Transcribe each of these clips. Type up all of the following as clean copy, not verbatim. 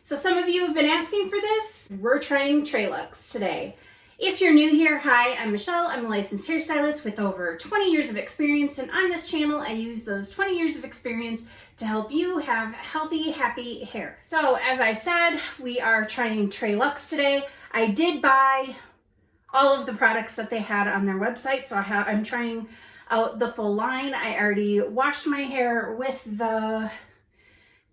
So some of you have been asking for this. We're trying Treluxe today. If you're new here, hi, I'm Michelle. I'm a licensed hairstylist with over 20 years of experience, and on this channel I use those 20 years of experience to help you have healthy, happy hair. So as I said, we are trying Treluxe today. I did buy all of the products that they had on their website, so I'm trying out the full line. I already washed my hair with the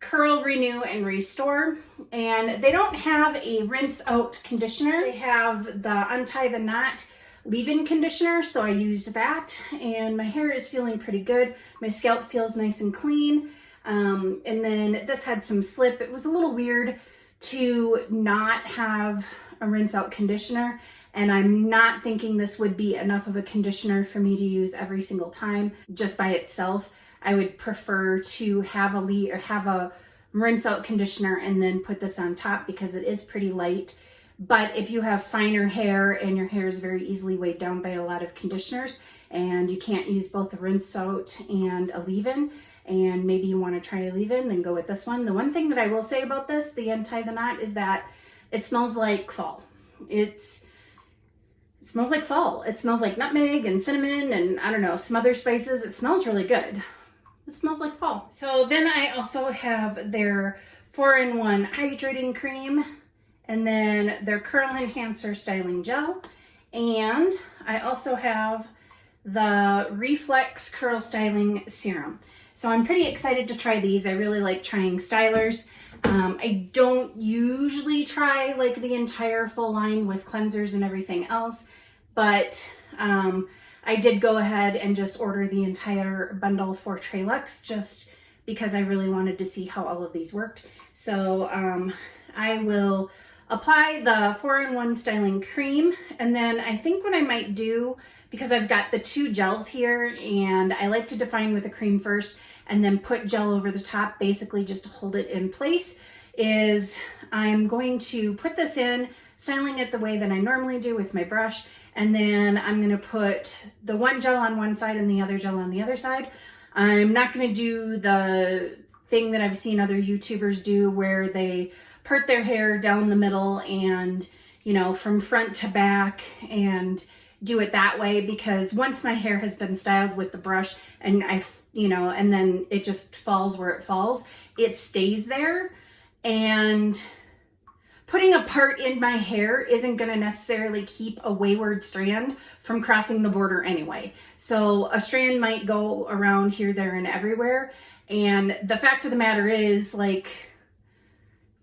Curl, Renew, and Restore, and they don't have a rinse out conditioner. They have the Untie the Knot leave-in conditioner, so I used that, and my hair is feeling pretty good. My scalp feels nice and clean, and then this had some slip. It was a little weird to not have a rinse out conditioner, and I'm not thinking this would be enough of a conditioner for me to use every single time just by itself. I would prefer to have a rinse out conditioner and then put this on top because it is pretty light. But if you have finer hair and your hair is very easily weighed down by a lot of conditioners and you can't use both a rinse out and a leave-in, and maybe you want to try a leave-in, then go with this one. The one thing that I will say about this, the Untie the Knot, is that it smells like fall. It smells like fall. It smells like nutmeg and cinnamon and I don't know, some other spices. It smells really good. It smells like fall. So then I also have their 4-in-1 hydrating cream, and then their curl enhancer styling gel. And I also have the Reflex curl styling serum. So I'm pretty excited to try these. I really like trying stylers. I don't usually try like the entire full line with cleansers and everything else, but I did go ahead and just order the entire bundle for Treluxe just because I really wanted to see how all of these worked. So I will apply the 4-in-1 styling cream, and then I think what I might do, because I've got the two gels here and I like to define with a cream first and then put gel over the top basically just to hold it in place, is I'm going to put this in, styling it the way that I normally do with my brush, and then I'm gonna put the one gel on one side and the other gel on the other side. I'm not gonna do the thing that I've seen other YouTubers do where they part their hair down the middle and, you know, from front to back and do it that way, because once my hair has been styled with the brush and and then it just falls where it falls, it stays there, and putting a part in my hair isn't going to necessarily keep a wayward strand from crossing the border anyway. So a strand might go around here, there, and everywhere. And the fact of the matter is, like,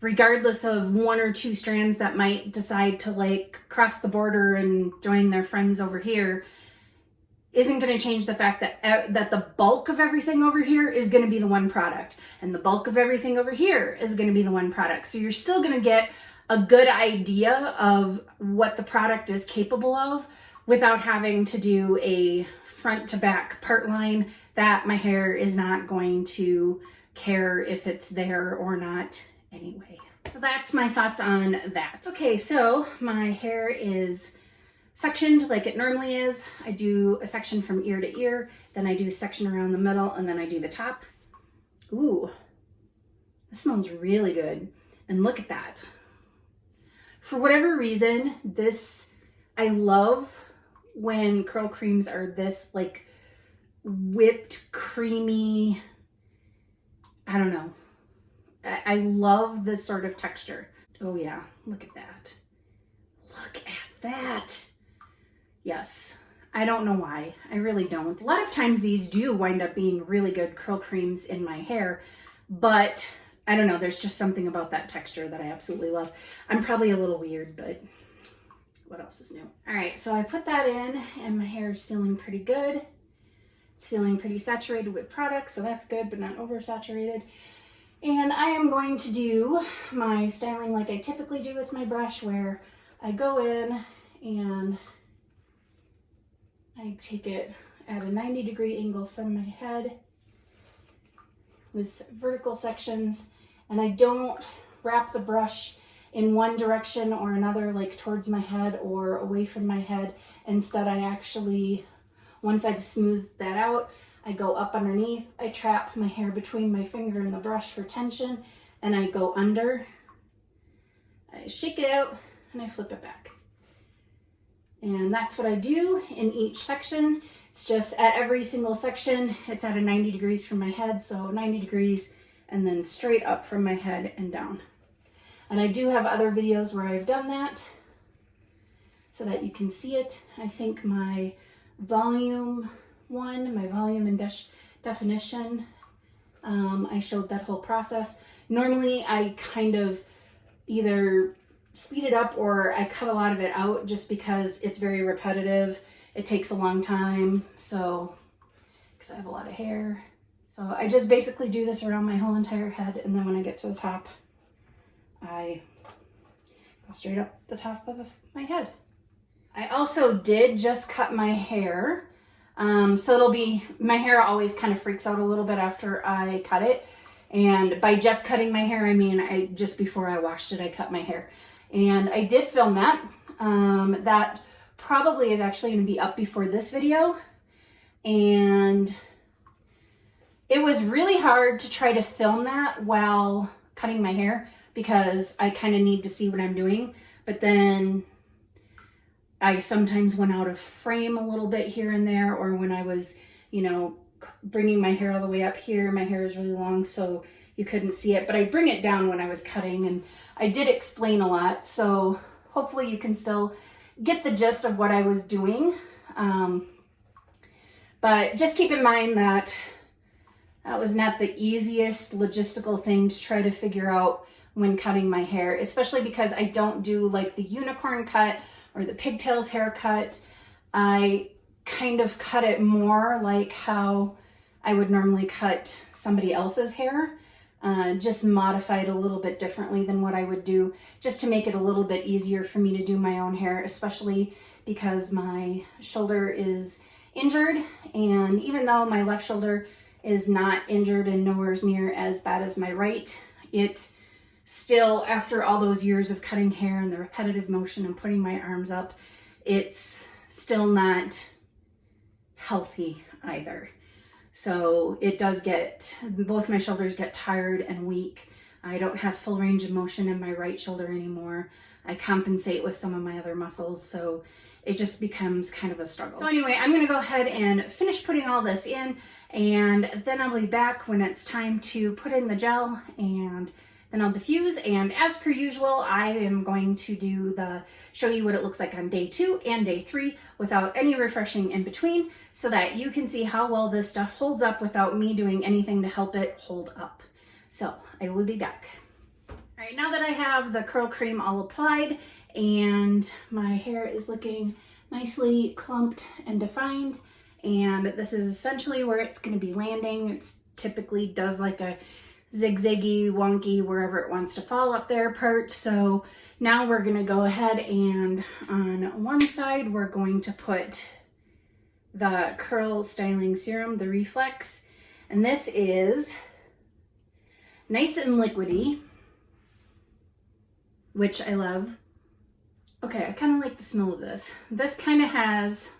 regardless of one or two strands that might decide to like cross the border and join their friends over here, isn't going to change the fact that the bulk of everything over here is going to be the one product, and the bulk of everything over here is going to be the one product. So you're still going to get a good idea of what the product is capable of without having to do a front to back part line that my hair is not going to care if it's there or not anyway. So that's my thoughts on that. Okay, so my hair is sectioned like it normally is. I do a section from ear to ear, then I do a section around the middle, and then I do the top. Ooh, this smells really good. And look at that. For whatever reason, I love when curl creams are this like whipped, creamy, I don't know. I love this sort of texture. Oh yeah, look at that. Look at that. Yes, I don't know why. I really don't. A lot of times these do wind up being really good curl creams in my hair, but I don't know, there's just something about that texture that I absolutely love. I'm probably a little weird, but what else is new? All right, so I put that in and my hair is feeling pretty good. It's feeling pretty saturated with product, so that's good, but not oversaturated. And I am going to do my styling like I typically do with my brush, where I go in and I take it at a 90-degree angle from my head with vertical sections, and I don't wrap the brush in one direction or another, like towards my head or away from my head. Instead, I actually, once I've smoothed that out, I go up underneath, I trap my hair between my finger and the brush for tension, and I go under I shake it out and I flip it back. And that's what I do in each section. It's just at every single section, it's at a 90 degrees from my head. So 90 degrees and then straight up from my head and down. And I do have other videos where I've done that so that you can see it. I think my volume and definition, I showed that whole process. Normally I kind of either speed it up or I cut a lot of it out just because it's very repetitive. It takes a long time, so, because I have a lot of hair. So I just basically do this around my whole entire head, and then when I get to the top, I go straight up the top of my head. I also did just cut my hair. So it'll be, my hair always kind of freaks out a little bit after I cut it. And by just cutting my hair, I mean, just before I washed it, I cut my hair. And I did film that. That probably is actually going to be up before this video. And it was really hard to try to film that while cutting my hair because I kind of need to see what I'm doing. But then I sometimes went out of frame a little bit here and there, or when I was, you know, bringing my hair all the way up here, my hair is really long, so you couldn't see it, but I bring it down when I was cutting, and I did explain a lot, so hopefully you can still get the gist of what I was doing. But just keep in mind that that was not the easiest logistical thing to try to figure out when cutting my hair, especially because I don't do like the unicorn cut or the pigtails haircut. I kind of cut it more like how I would normally cut somebody else's hair, just modified a little bit differently than what I would do, just to make it a little bit easier for me to do my own hair, especially because my shoulder is injured. And even though my left shoulder is not injured and nowhere near as bad as my right, it still, after all those years of cutting hair and the repetitive motion and putting my arms up, it's still not healthy either. So it does get, both my shoulders get tired and weak. I don't have full range of motion in my right shoulder anymore. I compensate with some of my other muscles, so it just becomes kind of a struggle. So anyway, I'm gonna go ahead and finish putting all this in, and then I'll be back when it's time to put in the gel, and then I'll diffuse. And as per usual, I am going to show you what it looks like on day 2 and day 3 without any refreshing in between, so that you can see how well this stuff holds up without me doing anything to help it hold up. So I will be back. All right, now that I have the curl cream all applied and my hair is looking nicely clumped and defined, and this is essentially where it's going to be landing. It's typically does like a zigzaggy, wonky, wherever it wants to fall up there part. So now we're going to go ahead and on one side, we're going to put the curl styling serum, the Reflex. And this is nice and liquidy, which I love. Okay, I kind of like the smell of this. This kind of has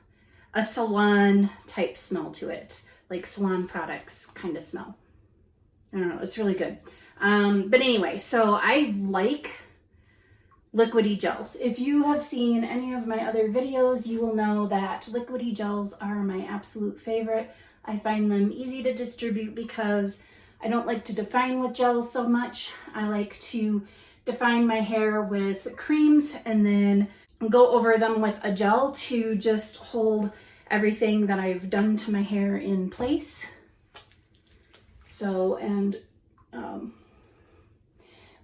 a salon type smell to it, like salon products kind of smell. I don't know, it's really good. But anyway, so I like liquidy gels. If you have seen any of my other videos, you will know that liquidy gels are my absolute favorite. I find them easy to distribute because I don't like to define with gels so much. I like to define my hair with creams and then go over them with a gel to just hold everything that I've done to my hair in place. So, and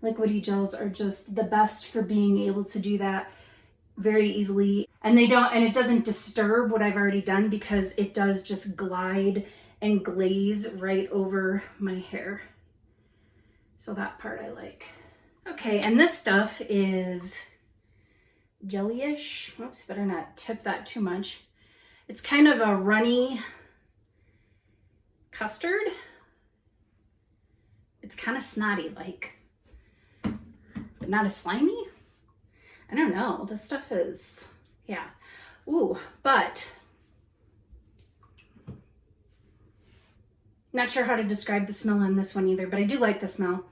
liquidy gels are just the best for being able to do that very easily. And it doesn't disturb what I've already done because it does just glide and glaze right over my hair. So that part I like. Okay, and this stuff is jelly-ish. Oops, better not tip that too much. It's kind of a runny custard. It's kind of snotty like, but not as slimy. I don't know, this stuff is, yeah. Ooh, but not sure how to describe the smell on this one either, but I do like the smell.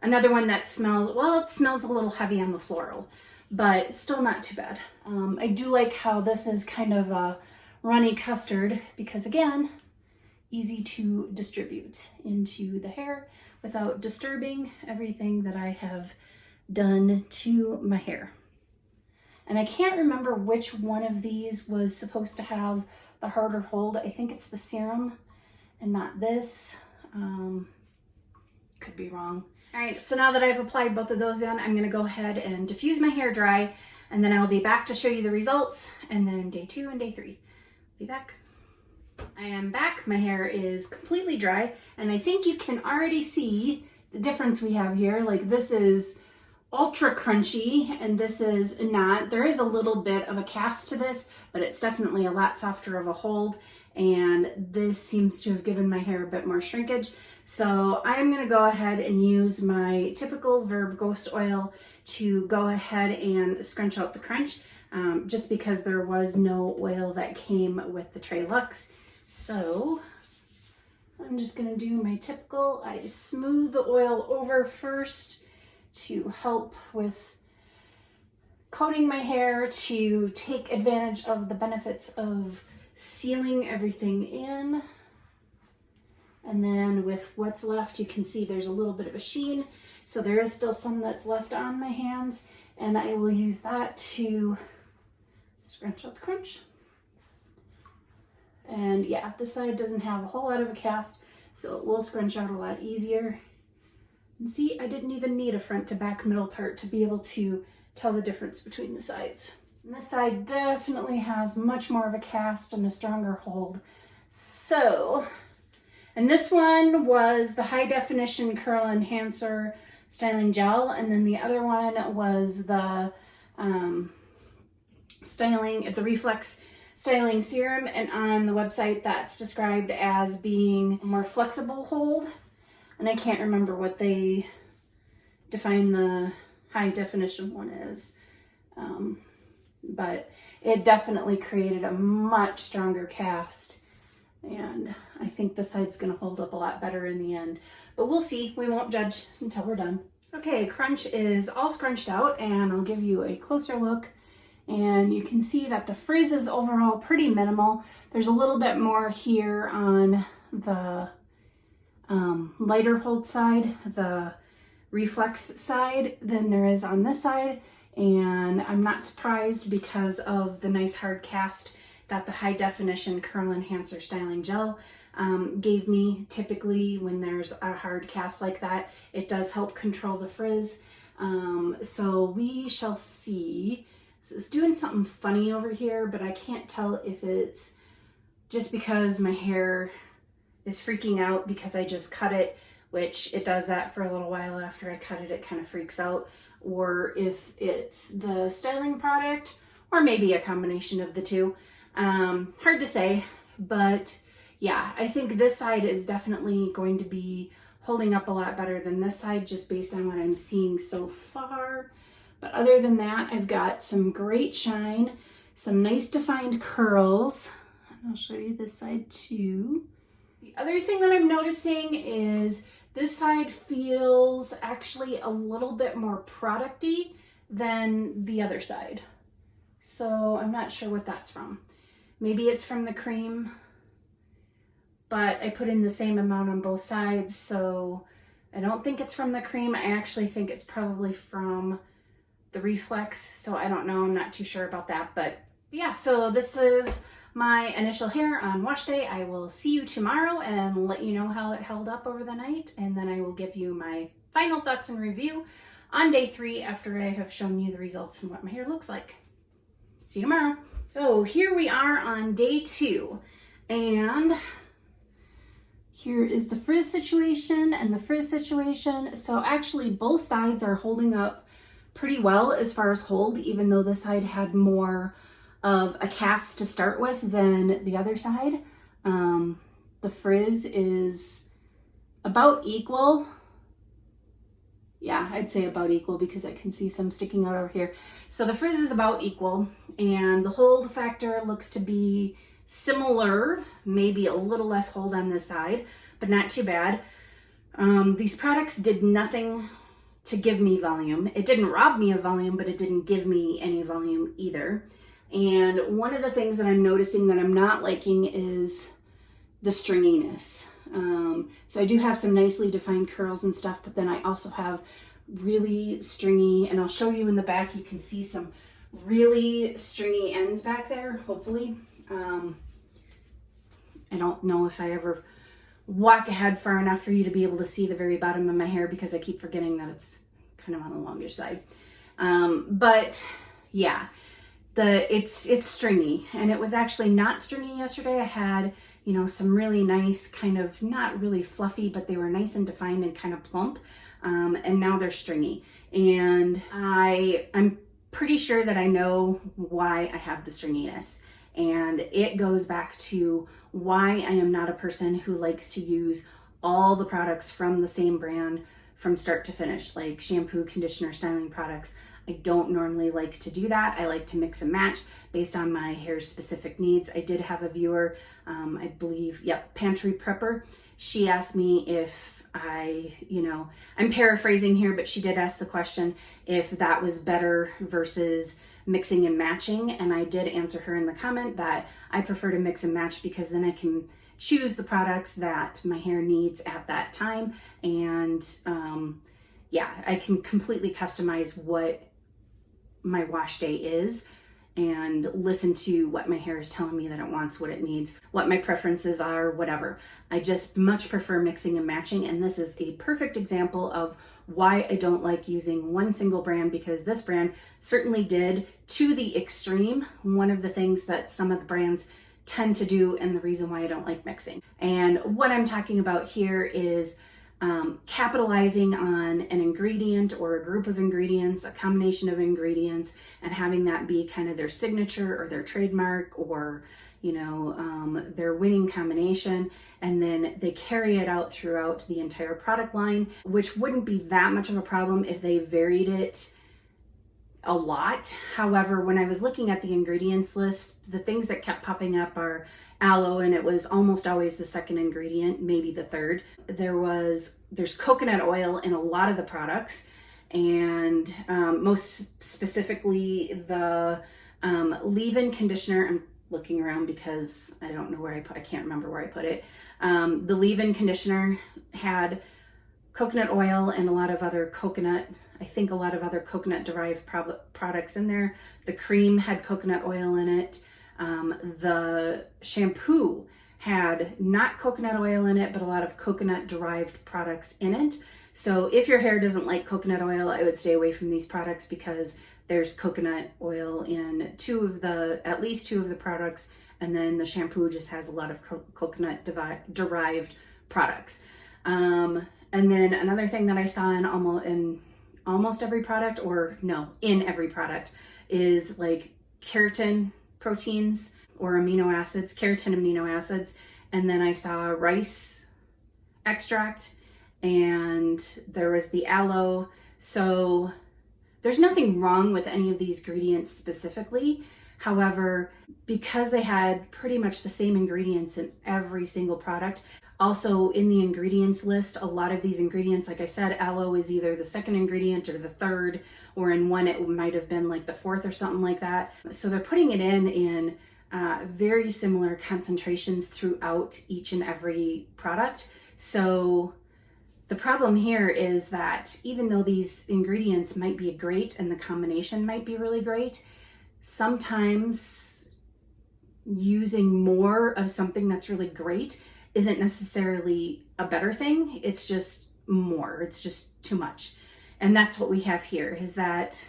Another one that smells, well, it smells a little heavy on the floral, but still not too bad. I do like how this is kind of a runny custard because, again, easy to distribute into the hair without disturbing everything that I have done to my hair. And I can't remember which one of these was supposed to have the harder hold. I think it's the serum and not this. Could be wrong. All right, so now that I've applied both of those in, I'm gonna go ahead and diffuse my hair dry, and then I'll be back to show you the results, and then day 2 and day 3. Be back. I am back. My hair is completely dry, and I think you can already see the difference we have here. Like, this is ultra crunchy and this is not. There is a little bit of a cast to this, but it's definitely a lot softer of a hold, and this seems to have given my hair a bit more shrinkage. So I'm going to go ahead and use my typical Verb Ghost Oil to go ahead and scrunch out the crunch, just because there was no oil that came with the Treluxe. So I'm just going to do my typical, I just smooth the oil over first to help with coating my hair, to take advantage of the benefits of sealing everything in. And then with what's left, you can see there's a little bit of a sheen. So there is still some that's left on my hands, and I will use that to scrunch out the crunch. And yeah, this side doesn't have a whole lot of a cast, so it will scrunch out a lot easier. And see, I didn't even need a front to back middle part to be able to tell the difference between the sides. And this side definitely has much more of a cast and a stronger hold. So, and this one was the High Definition Curl Enhancer Styling Gel, and then the other one was the the Reflex Styling Serum, and on the website that's described as being a more flexible hold. And I can't remember what they define the High Definition one as, but it definitely created a much stronger cast. And I think this side's gonna hold up a lot better in the end. But we'll see, we won't judge until we're done. Okay, crunch is all scrunched out, and I'll give you a closer look. And you can see that the frizz is overall pretty minimal. There's a little bit more here on the lighter hold side, the Reflex side, than there is on this side. And I'm not surprised because of the nice hard cast that the High Definition Curl Enhancer Styling Gel gave me. Typically when there's a hard cast like that, it does help control the frizz. So we shall see. So it's doing something funny over here, but I can't tell if it's just because my hair is freaking out because I just cut it, which it does that for a little while after I cut it, it kind of freaks out, or if it's the styling product, or maybe a combination of the two. Hard to say, but yeah, I think this side is definitely going to be holding up a lot better than this side, just based on what I'm seeing so far. But other than that, I've got some great shine, some nice defined curls. I'll show you this side too. The other thing that I'm noticing is this side feels actually a little bit more product-y than the other side. So I'm not sure what that's from. Maybe it's from the cream, but I put in the same amount on both sides, so I don't think it's from the cream. I actually think it's probably from the Reflex, so I don't know, I'm not too sure about that. But yeah, so this is my initial hair on wash day. I will see you tomorrow and let you know how it held up over the night, and then I will give you my final thoughts and review on day 3 after I have shown you the results and what my hair looks like. See you tomorrow. So here we are on day 2, and here is the frizz situation and the frizz situation. So actually both sides are holding up pretty well as far as hold, even though this side had more of a cast to start with than the other side. The frizz is about equal. Yeah, I'd say about equal because I can see some sticking out over here. So the frizz is about equal, and the hold factor looks to be similar, maybe a little less hold on this side, but not too bad. These products did nothing to give me volume. It didn't rob me of volume, but it didn't give me any volume either. And one of the things that I'm noticing that I'm not liking is the stringiness. So I do have some nicely defined curls and stuff, but then I also have really stringy, and I'll show you in the back, you can see some really stringy ends back there, hopefully. I don't know if I ever walk ahead far enough for you to be able to see the very bottom of my hair, because I keep forgetting that it's kind of on the longish side. But yeah, it's stringy, and it was actually not stringy yesterday. I had, you know, some really nice kind of, not really fluffy, but they were nice and defined and kind of plump. And now they're stringy, and I'm pretty sure that I know why I have the stringiness. And it goes back to why I am not a person who likes to use all the products from the same brand from start to finish, like shampoo, conditioner, styling products. I don't normally like to do that. I like to mix and match based on my hair's specific needs. I did have a viewer, I believe, Pantry Prepper. She asked me if I'm paraphrasing here, but she did ask the question if that was better versus mixing and matching. And I did answer her in the comment that I prefer to mix and match, because then I can choose the products that my hair needs at that time. And I can completely customize what my wash day is and listen to what my hair is telling me that it wants, what it needs, what my preferences are, whatever. I just much prefer mixing and matching, and this is a perfect example of why I don't like using one single brand, because this brand certainly did, to the extreme, one of the things that some of the brands tend to do, and the reason why I don't like mixing. And what I'm talking about here is capitalizing on an ingredient or a group of ingredients, a combination of ingredients, and having that be kind of their signature or their trademark, or their winning combination, and then they carry it out throughout the entire product line, which wouldn't be that much of a problem if they varied it a lot. However, when I was looking at the ingredients list, the things that kept popping up are aloe, and it was almost always the second ingredient, maybe the third. There's coconut oil in a lot of the products, and most specifically the leave-in conditioner. I'm looking around because I don't know I can't remember where I put it. The leave-in conditioner had coconut oil and a lot of other coconut derived products in there. The cream had coconut oil in it. The shampoo had not coconut oil in it, but a lot of coconut derived products in it. So if your hair doesn't like coconut oil, I would stay away from these products, because there's coconut oil in at least two of the products, and then the shampoo just has a lot of coconut derived products. And then another thing that I saw in almost every product, in every product, is like keratin proteins or keratin amino acids. And then I saw rice extract, and there was the aloe. So there's nothing wrong with any of these ingredients specifically. However, because they had pretty much the same ingredients in every single product, also in the ingredients list, a lot of these ingredients, like I said, aloe is either the second ingredient or the third, or in one it might have been like the fourth or something like that. So they're putting it in very similar concentrations throughout each and every product. So the problem here is that even though these ingredients might be great and the combination might be really great, sometimes using more of something that's really great isn't necessarily a better thing. It's just more. It's just too much. And that's what we have here, is that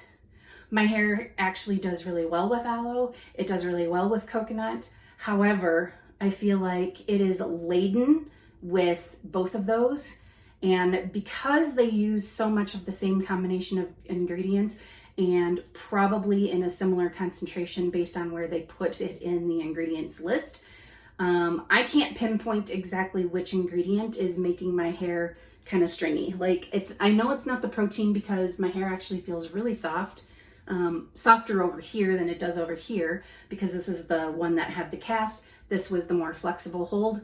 my hair actually does really well with aloe. It does really well with coconut. However, I feel like it is laden with both of those. And because they use so much of the same combination of ingredients, and probably in a similar concentration based on where they put it in the ingredients list, I can't pinpoint exactly which ingredient is making my hair kind of stringy. I know it's not the protein, because my hair actually feels really soft, softer over here than it does over here, because this is the one that had the cast. This was the more flexible hold.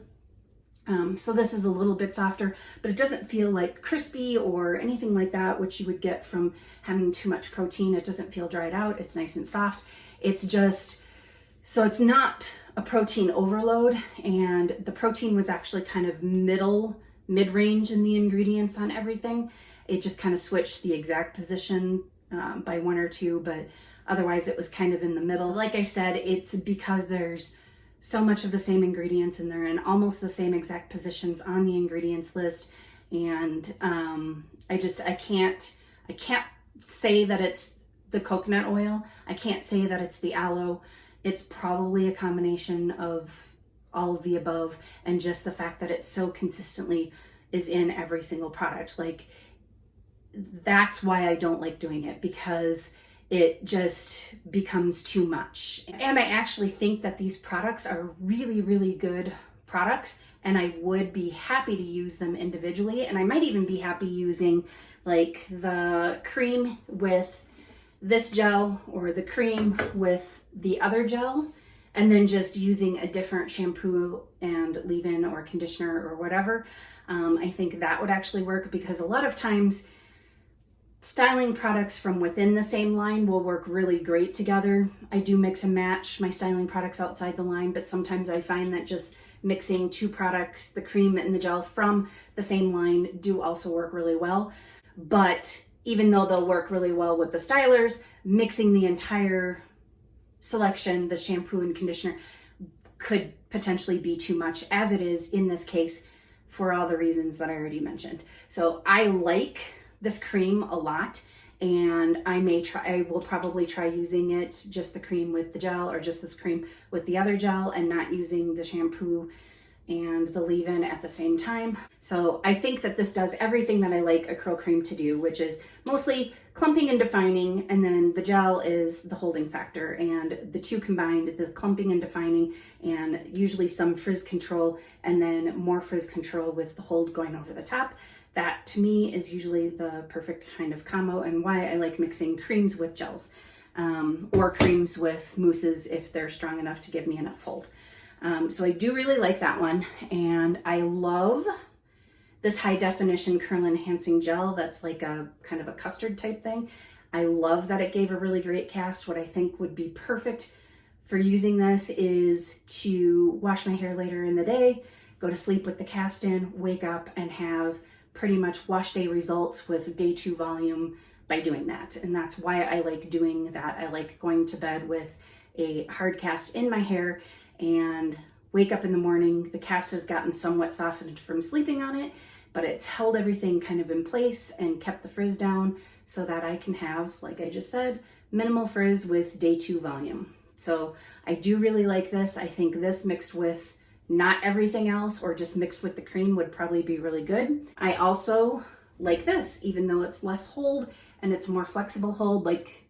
So this is a little bit softer, but it doesn't feel like crispy or anything like that, which you would get from having too much protein. It doesn't feel dried out. It's nice and soft. It's just, so it's not a protein overload, and the protein was actually kind of mid-range in the ingredients on everything. It just kind of switched the exact position by 1 or 2, but otherwise it was kind of in the middle. Like I said, it's because there's so much of the same ingredients and they're in almost the same exact positions on the ingredients list. And I can't say that it's the coconut oil. I can't say that it's the aloe. It's probably a combination of all of the above, and just the fact that it so consistently is in every single product. Like, that's why I don't like doing it, because it just becomes too much. And I actually think that these products are really, really good products, and I would be happy to use them individually. And I might even be happy using like the cream with this gel or the cream with the other gel, and then just using a different shampoo and leave-in or conditioner or whatever. I think that would actually work, because a lot of times styling products from within the same line will work really great together. I do mix and match my styling products outside the line, but sometimes I find that just mixing 2 products, the cream and the gel from the same line, do also work really well. But even though they'll work really well with the stylers, mixing the entire selection, the shampoo and conditioner, could potentially be too much, as it is in this case, for all the reasons that I already mentioned. So I like this cream a lot, and I will probably try using it, just the cream with the gel, or just this cream with the other gel, and not using the shampoo and the leave-in at the same time. So I think that this does everything that I like a curl cream to do, which is mostly clumping and defining, and then the gel is the holding factor, and the two combined, the clumping and defining, and usually some frizz control, and then more frizz control with the hold going over the top. That to me is usually the perfect kind of combo, and why I like mixing creams with gels, or creams with mousses if they're strong enough to give me enough hold. So I do really like that one, and I love this high definition curl enhancing gel that's like a kind of a custard type thing. I love that it gave a really great cast. What I think would be perfect for using this is to wash my hair later in the day, go to sleep with the cast in, wake up and have pretty much wash day results with day 2 volume by doing that. And that's why I like doing that. I like going to bed with a hard cast in my hair and wake up in the morning. The cast has gotten somewhat softened from sleeping on it, but it's held everything kind of in place and kept the frizz down so that I can have, like I just said, minimal frizz with day 2 volume. So I do really like this. I think this mixed with not everything else, or just mixed with the cream, would probably be really good. I also like this, even though it's less hold and it's more flexible hold. Like,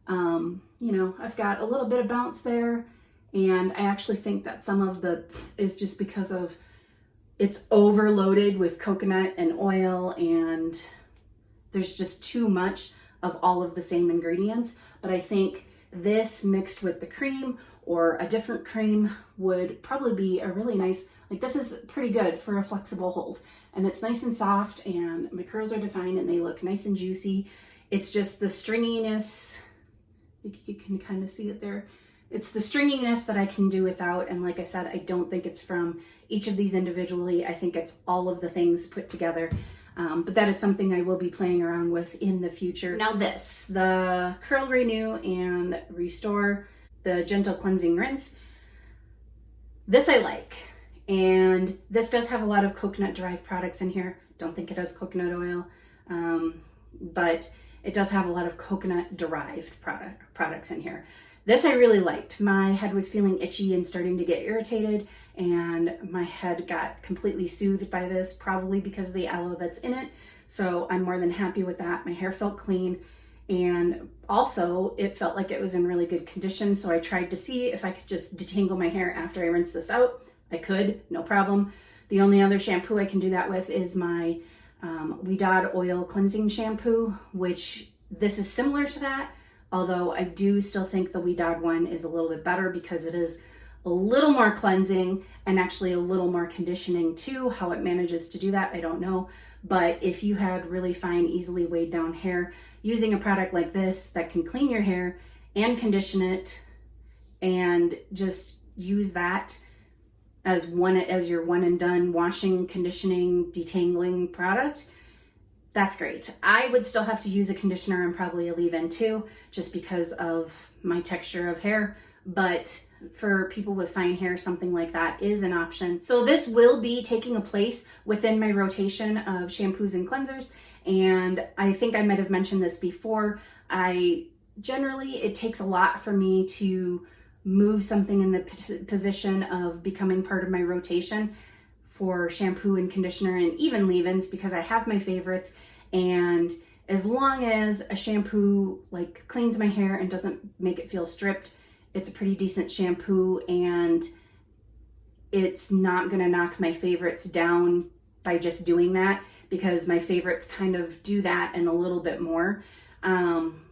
I've got a little bit of bounce there, and I actually think that some of the is just because of it's overloaded with coconut and oil, and there's just too much of all of the same ingredients. But I think this mixed with the cream or a different cream would probably be a really nice, like, this is pretty good for a flexible hold, and it's nice and soft, and my curls are defined and they look nice and juicy. It's just the stringiness, you can kind of see it there. It's the stringiness that I can do without, and like I said, I don't think it's from each of these individually. I think it's all of the things put together. But that is something I will be playing around with in the future. Now this, the Curl Renew and Restore, the Gentle Cleansing Rinse. This I like, and this does have a lot of coconut derived products in here. Don't think it has coconut oil, but it does have a lot of coconut derived products in here. This I really liked. My head was feeling itchy and starting to get irritated, and my head got completely soothed by this, probably because of the aloe that's in it. So I'm more than happy with that. My hair felt clean, and also it felt like it was in really good condition. So I tried to see if I could just detangle my hair after I rinse this out. I could, no problem. The only other shampoo I can do that with is my Ouidad Oil Cleansing Shampoo, which this is similar to that. Although I do still think the Ouidad one is a little bit better because it is a little more cleansing and actually a little more conditioning too. How it manages to do that, I don't know. But if you had really fine, easily weighed down hair, using a product like this that can clean your hair and condition it and just use that as your one and done washing, conditioning, detangling product, that's great. I would still have to use a conditioner and probably a leave-in too, just because of my texture of hair. But for people with fine hair, something like that is an option. So this will be taking a place within my rotation of shampoos and cleansers. And I think I might have mentioned this before. It takes a lot for me to move something in the position of becoming part of my rotation for shampoo and conditioner and even leave-ins, because I have my favorites. And as long as a shampoo like cleans my hair and doesn't make it feel stripped, it's a pretty decent shampoo, and it's not gonna knock my favorites down by just doing that, because my favorites kind of do that and a little bit more,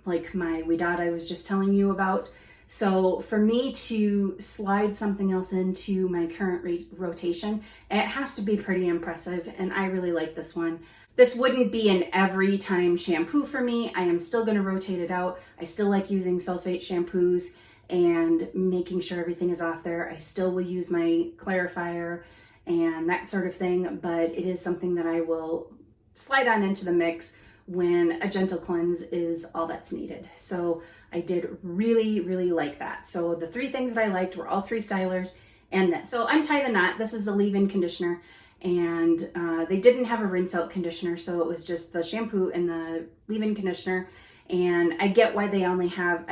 like my Ouidad I was just telling you about. So for me to slide something else into my current rotation, it has to be pretty impressive, and I really like this one. This wouldn't be an every time shampoo for me. I am still gonna rotate it out. I still like using sulfate shampoos and making sure everything is off there. I still will use my clarifier and that sort of thing, but it is something that I will slide on into the mix when a gentle cleanse is all that's needed. So I did really, really like that. So the three things that I liked were all three stylers and this. So Untie the Knot, this is the leave-in conditioner, and they didn't have a rinse out conditioner, so it was just the shampoo and the leave-in conditioner. And I get why they only have,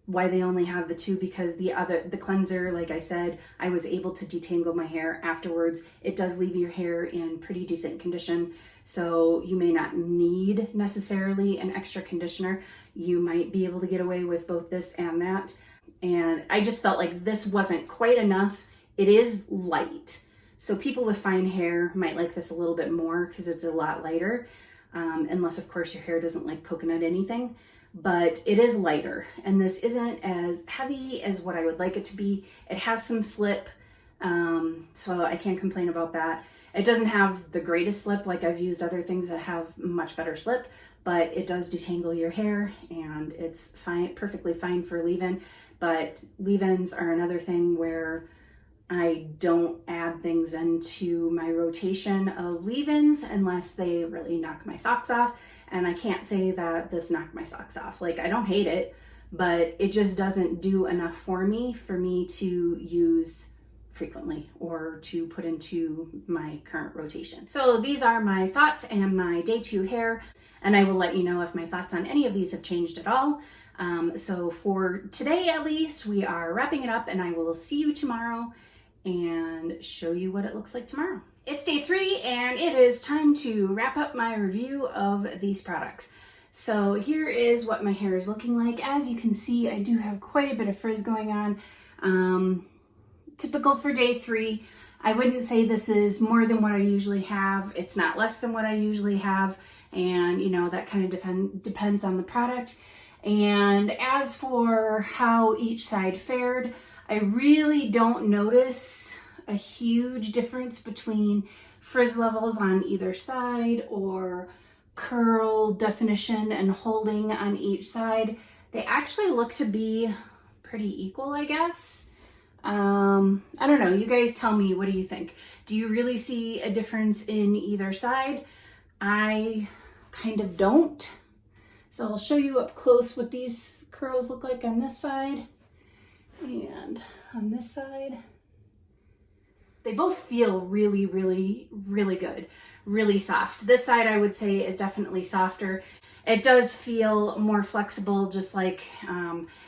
why they only have the two, because the cleanser, like I said, I was able to detangle my hair afterwards. It does leave your hair in pretty decent condition, so you may not need necessarily an extra conditioner. You might be able to get away with both this and that. And I just felt like this wasn't quite enough. It is light, so people with fine hair might like this a little bit more because it's a lot lighter, unless of course your hair doesn't like coconut anything. But it is lighter, and this isn't as heavy as what I would like it to be. It has some slip, so I can't complain about that. It doesn't have the greatest slip, like I've used other things that have much better slip, but it does detangle your hair, and it's fine, perfectly fine for leave-in. But leave-ins are another thing where I don't add things into my rotation of leave-ins unless they really knock my socks off. And I can't say that this knocked my socks off. Like, I don't hate it, but it just doesn't do enough for me to use frequently or to put into my current rotation. So these are my thoughts and my day 2 hair, and I will let you know if my thoughts on any of these have changed at all. So for today, at least, we are wrapping it up, and I will see you tomorrow and show you what it looks like tomorrow. It's day 3, and it is time to wrap up my review of these products. So here is what my hair is looking like. As you can see, I do have quite a bit of frizz going on. Typical for day 3. I wouldn't say this is more than what I usually have. It's not less than what I usually have. And you know, that kind of depends on the product. And as for how each side fared, I really don't notice a huge difference between frizz levels on either side or curl definition and holding on each side. They actually look to be pretty equal, I guess. I don't know, you guys tell me, what do you think? Do you really see a difference in either side? I kind of don't. So I'll show you up close what these curls look like on this side and on this side. They both feel really, really, really good, really soft. This side I would say is definitely softer. It does feel more flexible, just like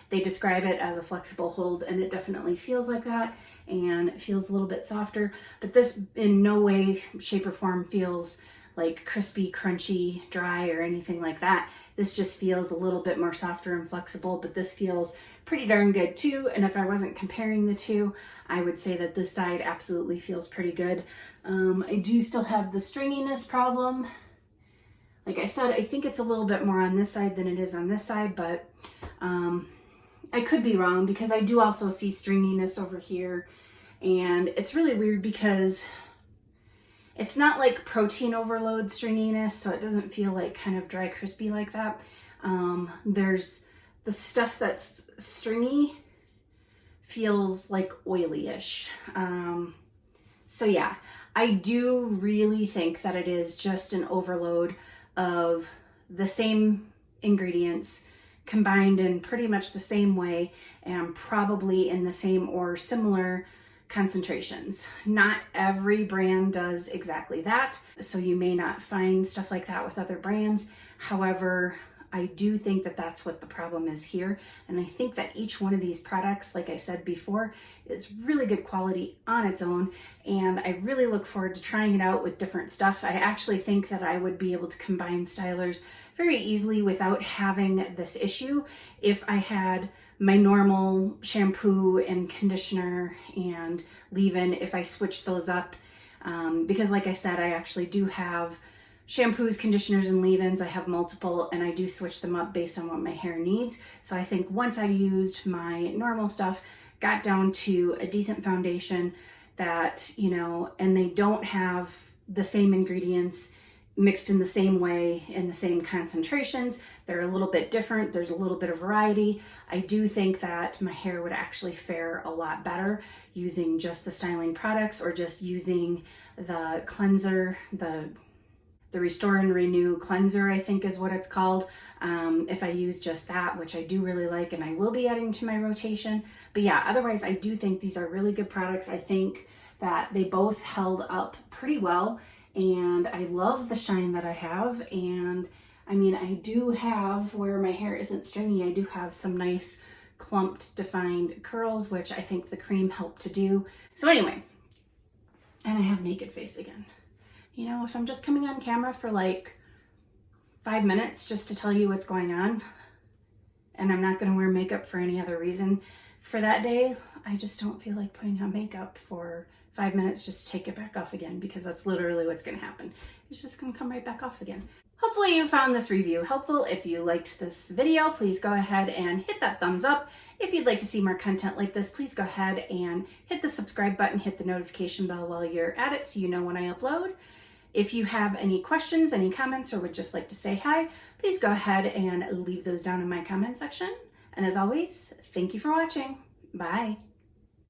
they describe it as a flexible hold, and it definitely feels like that, and it feels a little bit softer. But this in no way, shape, or form feels like crispy, crunchy, dry, or anything like that. This just feels a little bit more softer and flexible, but this feels pretty darn good too. And if I wasn't comparing the two, I would say that this side absolutely feels pretty good. I do still have the stringiness problem. Like I said, I think it's a little bit more on this side than it is on this side, but I could be wrong because I do also see stringiness over here, and it's really weird because it's not like protein overload stringiness, so it doesn't feel like kind of dry crispy like that. There's the stuff that's stringy feels like oily-ish. So yeah, I do really think that it is just an overload of the same ingredients combined in pretty much the same way and probably in the same or similar concentrations. Not every brand does exactly that, so you may not find stuff like that with other brands. However, I do think that that's what the problem is here, and I think that each one of these products, like I said before, is really good quality on its own, and I really look forward to trying it out with different stuff. I actually think that I would be able to combine stylers very easily without having this issue if I had my normal shampoo and conditioner and leave-in, if I switched those up, because like I said, I actually do have shampoos, conditioners, and leave-ins. I have multiple, and I do switch them up based on what my hair needs. So I think once I used my normal stuff, got down to a decent foundation that, you know, and they don't have the same ingredients mixed in the same way, in the same concentrations. They're a little bit different. There's a little bit of variety. I do think that my hair would actually fare a lot better using just the styling products or just using the cleanser, the Restore and Renew cleanser, I think is what it's called. If I use just that, which I do really like and I will be adding to my rotation. But yeah, otherwise I do think these are really good products. I think that they both held up pretty well, and I love the shine that I have. And I mean, I do have, where my hair isn't stringy, I do have some nice clumped defined curls, which I think the cream helped to do. So anyway, and I have naked face again. You know, if I'm just coming on camera for like 5 minutes just to tell you what's going on, and I'm not going to wear makeup for any other reason for that day, I just don't feel like putting on makeup for 5 minutes just to take it back off again, because that's literally what's going to happen. It's just going to come right back off again. Hopefully you found this review helpful. If you liked this video, please go ahead and hit that thumbs up. If you'd like to see more content like this, please go ahead and hit the subscribe button, hit the notification bell while you're at it so you know when I upload. If you have any questions, any comments, or would just like to say hi, please go ahead and leave those down in my comment section. And as always, thank you for watching. Bye.